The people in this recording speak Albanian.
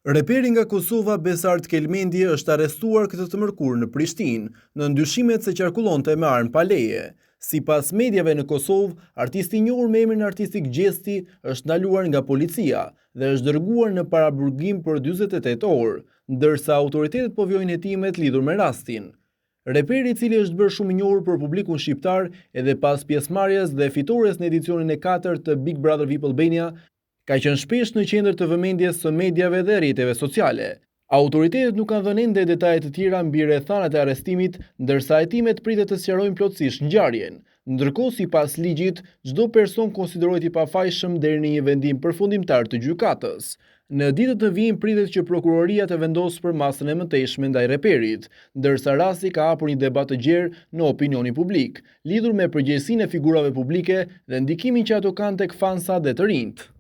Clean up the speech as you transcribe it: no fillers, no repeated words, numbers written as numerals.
Reperi nga Kosova Besart Kelmendi është arrestuar këtë të mërkurë në Prishtinë, në ndyshimet se qarkullonte me armë pa leje. Sipas mediave në Kosovë, artisti i njohur me emrin artistik Gjesti është ndaluar nga policia dhe është dërguar në paraburgim për 48 orë, ndërsa autoritetet po vjojnë hetimet lidhur me rastin. Reperi, i cili është bërë shumë i njohur për publikun shqiptar edhe pas pjesëmarrjes dhe fitores në edicionin e 4 të Big Brother VIP Albania, ka qenë shpesh në qendër të vëmendjes së mediave dhe rrjeteve sociale. Autoritetet nuk kanë dhënë ende detaje të tjera mbi rrethanat e arrestimit, ndërsa hetimet pritet të sqarojnë plotësisht ngjarjen. Ndërkohë, sipas ligjit, çdo person konsiderohet i pafajshëm deri në një vendim përfundimtar të gjykatës. Në ditët të vijim pritet që prokuroria të vendosë për masën e mëtejshme ndaj reperit, ndërsa rasti ka hapur një debat të gjerë në opinionin publik, lidhur me përgjegjësinë e figurave publike dhe ndikimin që ato kanë tek fansa dhe të rinjt.